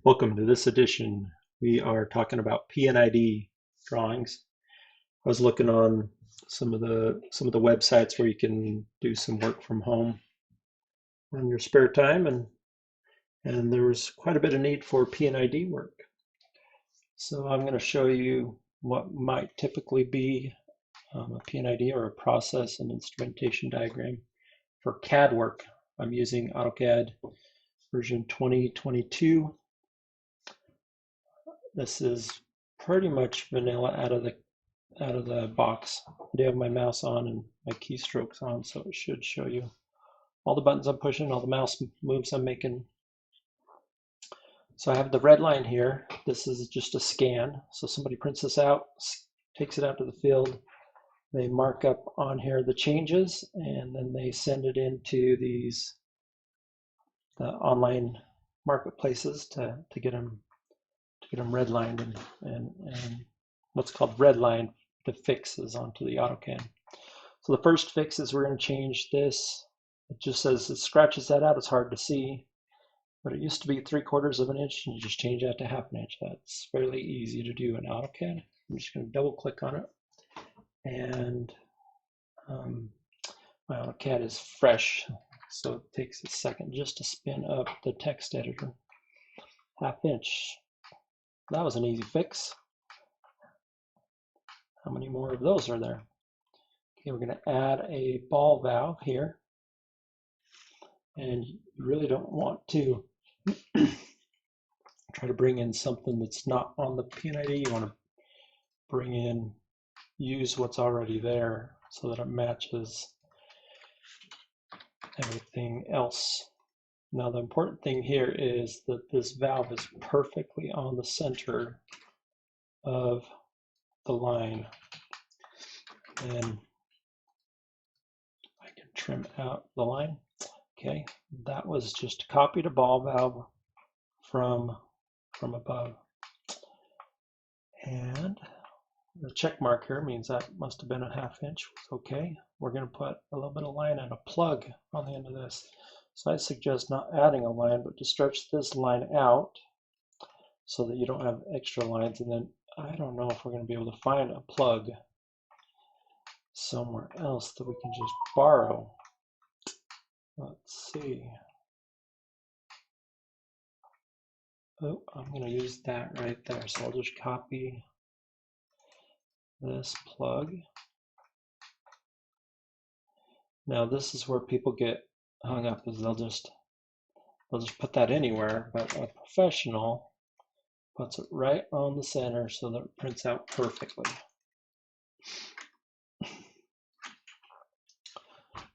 Welcome to this edition. We are talking about P&ID drawings. I was looking on some of the websites where you can do some work from home in your spare time, and there was quite a bit of need for P&ID work. So I'm going to show you what might typically be a P&ID or a process and instrumentation diagram for CAD work. I'm using AutoCAD version 2022. This is pretty much vanilla out of the box. I do have my mouse on and my keystrokes on, so it should show you all the buttons I'm pushing, all the mouse moves I'm making. So I have the red line here. This is just a scan. So somebody prints this out, takes it out to the field. They mark up on here the changes, and then they send it into the online marketplaces to get them redlined and what's called redline the fixes onto the AutoCAD. So the first fix is we're going to change this. It just says it scratches that out. It's hard to see, but it used to be 3/4 of an inch, and you just change that to 1/2 inch. That's fairly easy to do in AutoCAD. I'm just going to double click on it, and my AutoCAD is fresh, so it takes a second just to spin up the text editor. 1/2 inch. That was an easy fix. How many more of those are there? Okay, we're going to add a ball valve here. And you really don't want to try to bring in something that's not on the P&ID. You want to use what's already there so that it matches everything else. Now the important thing here is that this valve is perfectly on the center of the line. And I can trim out the line. Okay, that was just copied a ball valve from above. And the check mark here means that must have been a 1/2 inch. Okay, we're going to put a little bit of line and a plug on the end of this. So I suggest not adding a line, but to stretch this line out so that you don't have extra lines. And then I don't know if we're going to be able to find a plug somewhere else that we can just borrow. Let's see. Oh, I'm going to use that right there. So I'll just copy this plug. Now this is where people get hung up, is they'll just put that anywhere, but a professional puts it right on the center so that it prints out perfectly.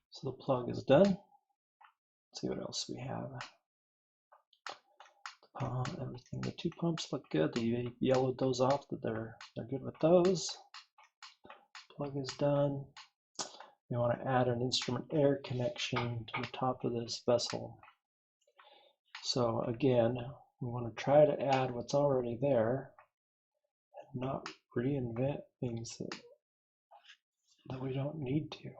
So the plug is done. Let's see what else we have. Everything, the 2 pumps look good. They yellowed those off, that they're good with those. Plug is done. We want to add an instrument air connection to the top of this vessel. So again, we want to try to add what's already there and not reinvent things that we don't need to.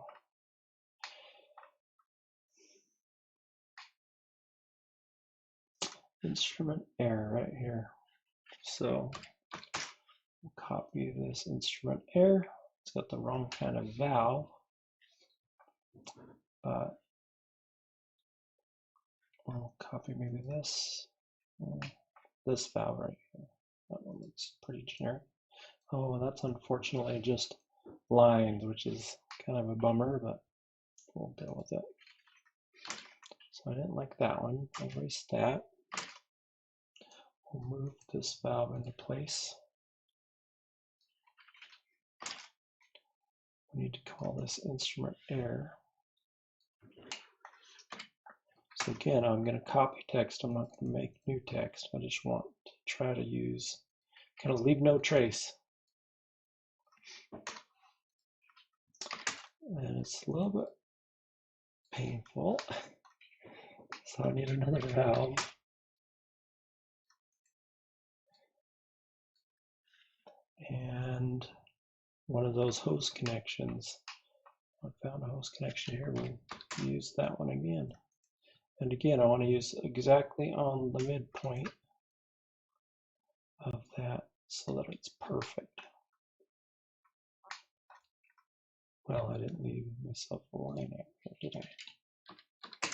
Instrument air right here. So we'll copy this instrument air. It's got the wrong kind of valve, but I'll copy maybe this valve right here. That one looks pretty generic. Oh, that's unfortunately just lines, which is kind of a bummer, but we'll deal with it. So I didn't like that one. I'll erase that. We'll move this valve into place. We need to call this instrument air. So again, I'm going to copy text. I'm not going to make new text. I just want to try to use, kind of leave no trace. And it's a little bit painful. So I need another valve. And one of those hose connections. I found a hose connection here. We'll use that one again. And again, I want to use exactly on the midpoint of that so that it's perfect. Well, I didn't leave myself a line out here, did I?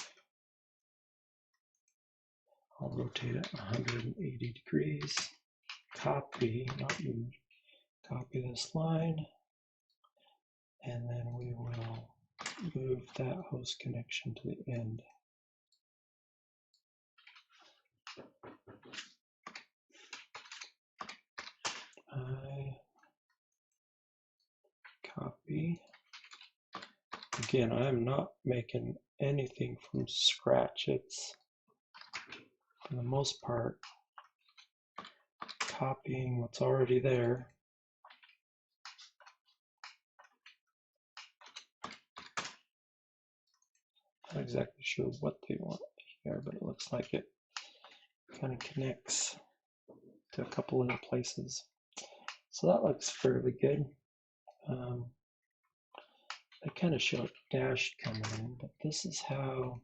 I'll rotate it 180 degrees, copy, not move, copy this line, and then we will move that host connection to the end. I copy. Again, I'm not making anything from scratch. It's, for the most part, copying what's already there. Not exactly sure what they want here, but it looks like it kind of connects to a couple other places. So that looks fairly good. They kind of show a dash coming in, but this is how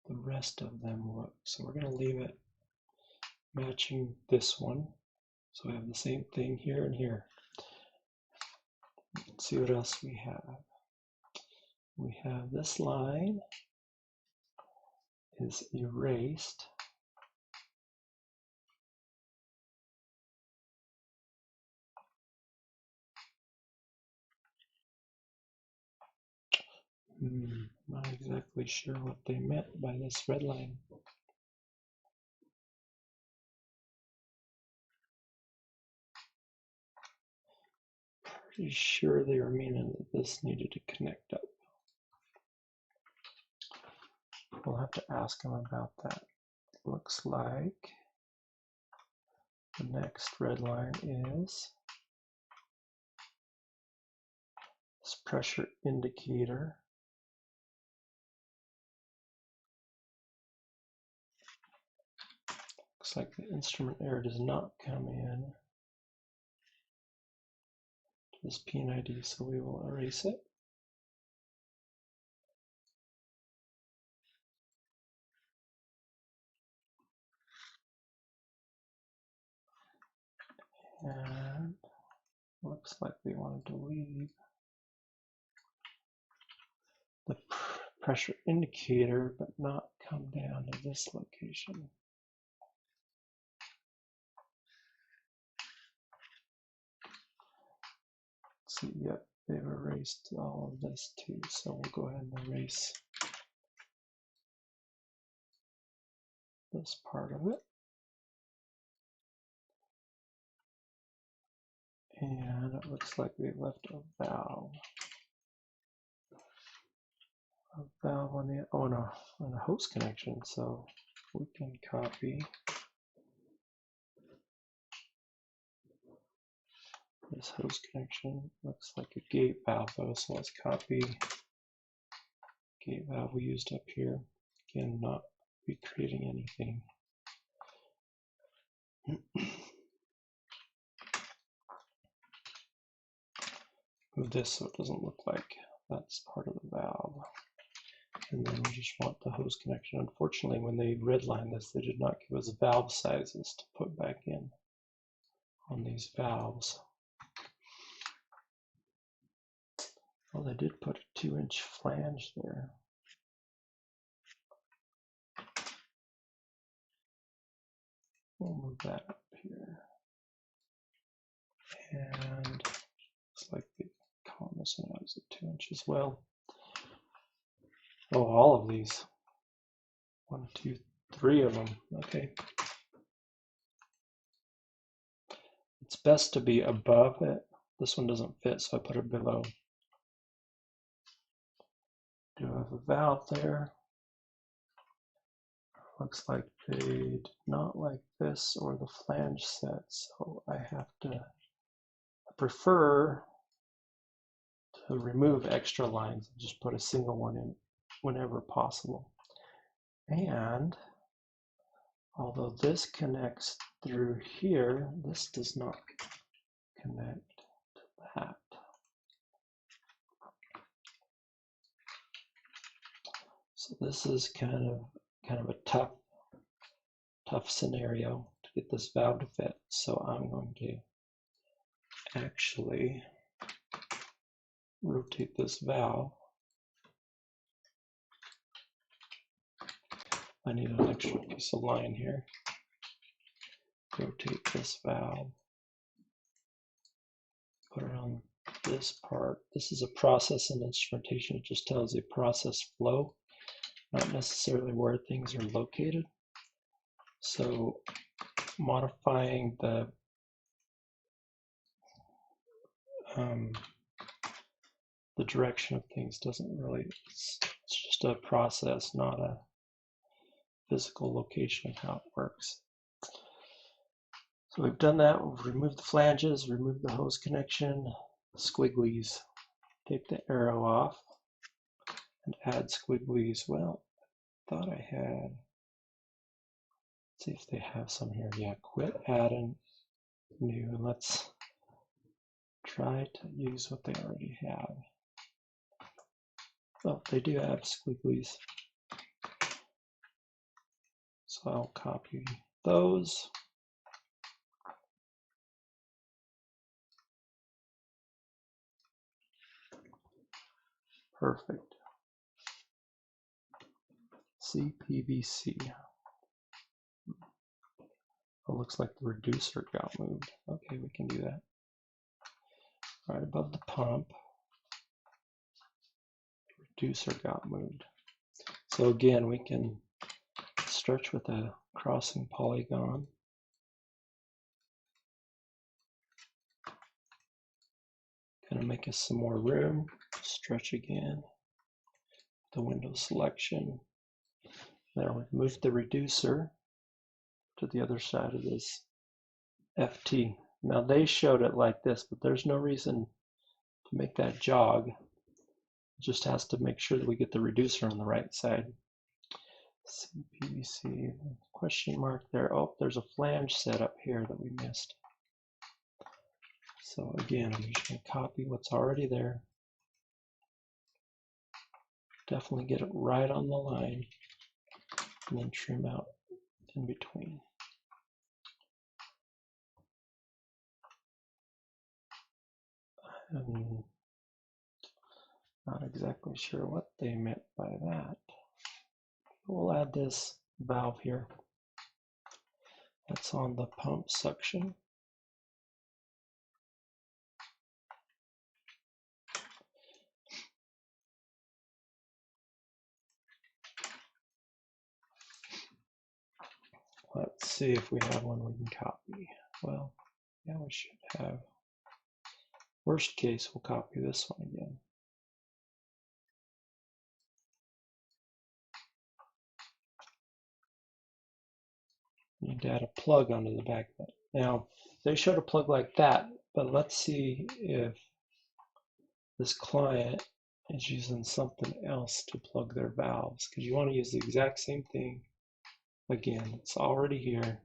the rest of them look. So we're going to leave it matching this one. So we have the same thing here and here. Let's see what else we have. We have this line is erased. Not exactly sure what they meant by this red line. Pretty sure they were meaning that this needed to connect up. We'll have to ask them about that. Looks like the next red line is this pressure indicator. Looks like the instrument error does not come in to this P&ID, so we will erase it. And looks like we wanted to leave the pressure indicator, but not come down to this location. Let's see, yep, they've erased all of this too, so we'll go ahead and erase this part of it. And it looks like we left a valve. A valve on the, oh no, on a host connection, so we can copy this host connection. Looks like a gate valve though, so let's copy gate valve we used up here. Again, not recreating anything. Move this so it doesn't look like that's part of the valve. And then we just want the hose connection. Unfortunately, when they redlined this, they did not give us valve sizes to put back in on these valves. Well, they did put a 2-inch flange there. We'll move that up here. And looks like they call this one out as a 2-inch as well. Oh, all of these. 1, 2, 3 of them. Okay. It's best to be above it. This one doesn't fit, so I put it below. Do have a valve there. Looks like they did not like this or the flange set, so I have to, I prefer to remove extra lines and just put a single one in whenever possible. And although this connects through here, this does not connect to that. So this is kind of a tough scenario to get this valve to fit. So I'm going to actually rotate this valve. I need an extra piece of line here. Rotate this valve. Put it on this part. This is a process and instrumentation. It just tells you process flow, not necessarily where things are located. So modifying the direction of things doesn't really, it's just a process, not a physical location of how it works. So we've done that. We've removed the flanges, removed the hose connection, squigglies. Take the arrow off and add squigglies. Well, I thought I had, let's see if they have some here. Yeah, quit adding new. Let's try to use what they already have. Oh, they do have squigglies. So I'll copy those. Perfect. CPVC. Oh, looks like the reducer got moved. Okay, we can do that. Right above the pump, reducer got moved. So again, we can stretch with a crossing polygon. Gonna make us some more room. Stretch again. The window selection. There, we've moved the reducer to the other side of this FT. Now they showed it like this, but there's no reason to make that jog. It just has to make sure that we get the reducer on the right side. CPVC, question mark there. Oh, there's a flange set up here that we missed. So again, I'm just going to copy what's already there. Definitely get it right on the line, and then trim out in between. I'm not exactly sure what they meant by that. We'll add this valve here. That's on the pump suction. Let's see if we have one we can copy. Well, yeah, we should have. Worst case, we'll copy this one again. Need to add a plug onto the back of it. Now, they showed a plug like that, but let's see if this client is using something else to plug their valves, because you want to use the exact same thing. Again, it's already here.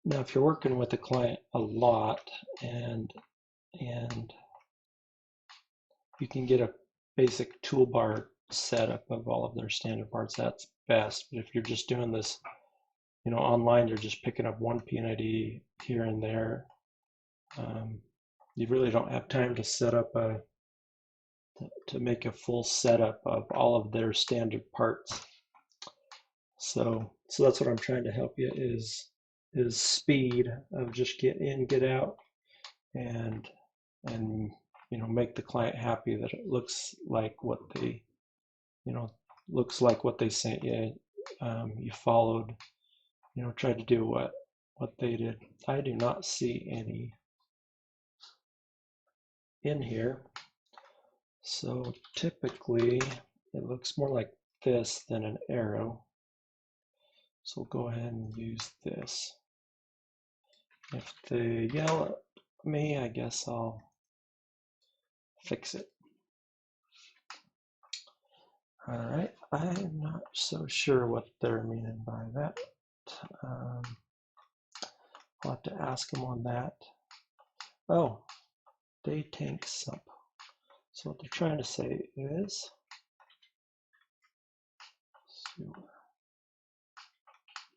Now, if you're working with a client a lot and you can get a basic toolbar setup of all of their standard parts, that's best. But if you're just doing this, you know, online, you're just picking up one P&ID here and there. You really don't have time to set up to make a full setup of all of their standard parts. So that's what I'm trying to help you is speed of just get in, get out, and you know, make the client happy that it looks like what they, you know, looks like what they sent you. You followed, you know, tried to do what they did. I do not see any in here. So typically it looks more like this than an arrow. So we'll go ahead and use this. If they yell at me, I guess I'll fix it. All right, I'm not so sure what they're meaning by that. I'll have to ask them on that. Oh, day tank sump. So what they're trying to say is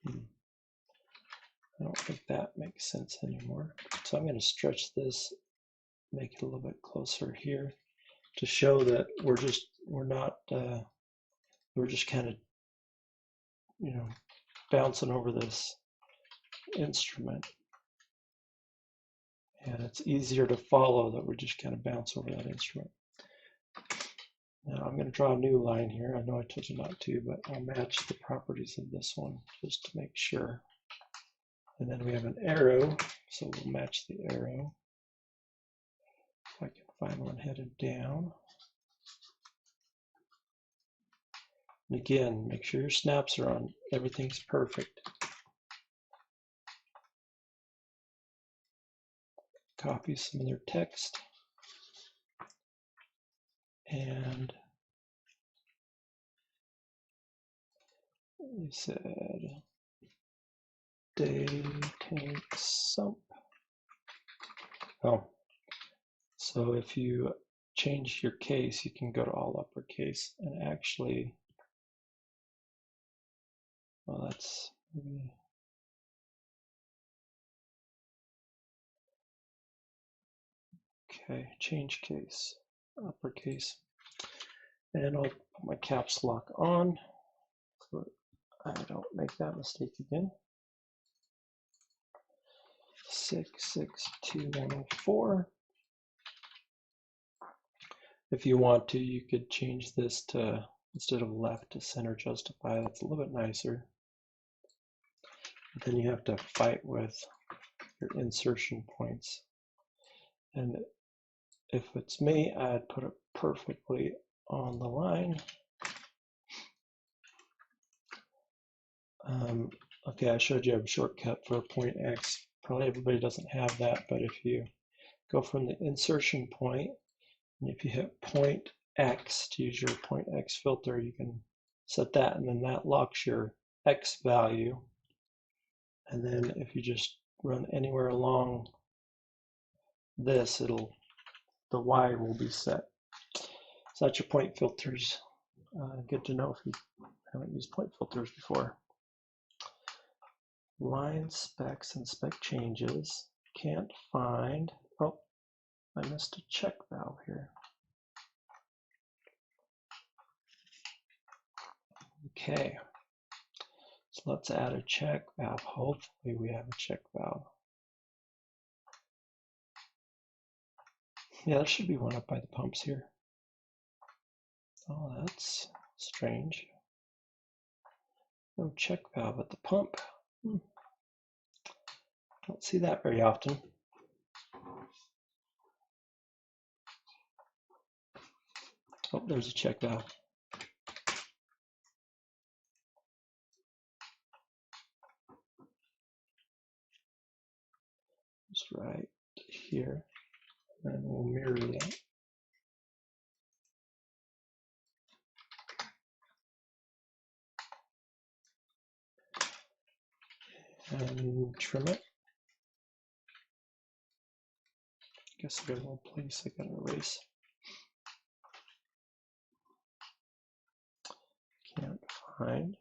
I don't think that makes sense anymore. So I'm going to stretch this, make it a little bit closer here to show that we're just kind of, bouncing over this instrument. And it's easier to follow that we just kind of bounce over that instrument. Now I'm going to draw a new line here. I know I told you not to, but I'll match the properties of this one just to make sure. And then we have an arrow, so we'll match the arrow. If I can find one headed down. And again, make sure your snaps are on. Everything's perfect. Copy some of their text. And we said day tank sump. Oh, so if you change your case, you can go to all uppercase and actually, well, that's maybe, okay, change case, uppercase, and I'll put my caps lock on so I don't make that mistake again. 662104. If you want to, you could change this to, instead of left, to center justify. That's a little bit nicer. But then you have to fight with your insertion points. And if it's me, I'd put it perfectly on the line. Okay, I showed you a shortcut for point X. Probably everybody doesn't have that, but if you go from the insertion point, and if you hit point X to use your point X filter, you can set that, and then that locks your X value. And then if you just run anywhere along this, the Y will be set. So that's your point filters. Good to know if you haven't used point filters before. Line specs and spec changes. Can't find, oh, I missed a check valve here. Okay, so let's add a check valve. Hopefully we have a check valve. Yeah, there should be one up by the pumps here. Oh, that's strange. No check valve at the pump. Don't see that very often. Oh, there's a check valve. Just right here, and we'll mirror that. And trim it. Guess I got a little place I gotta erase. Can't find.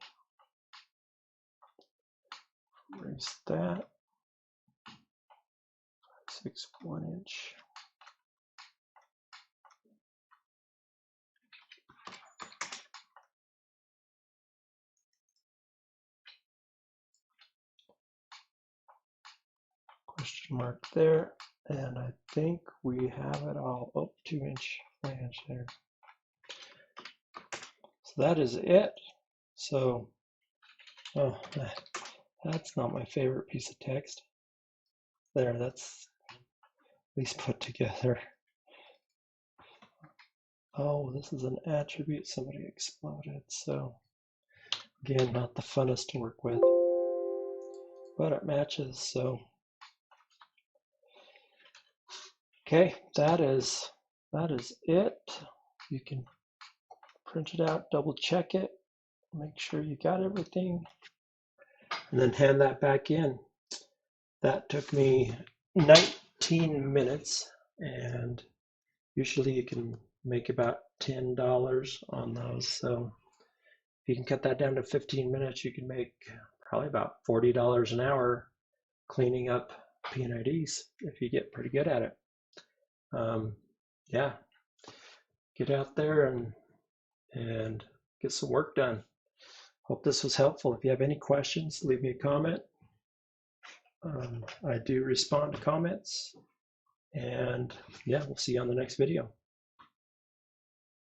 Erase that. 6 1-inch. Question mark there, and I think we have it all. Oh, 2-inch flange there. So that is it. So, oh, that's not my favorite piece of text. There, that's at least put together. Oh, this is an attribute somebody exploded. So, again, not the funnest to work with, but it matches. So, okay, that is it. You can print it out, double check it, make sure you got everything, and then hand that back in. That took me 19 minutes, and usually you can make about $10 on those. So If you can cut that down to 15 minutes, you can make probably about $40 an hour cleaning up P&IDs if you get pretty good at it. Yeah, get out there and get some work done. Hope this was helpful. If you have any questions, leave me a comment. I do respond to comments. And yeah, we'll see you on the next video.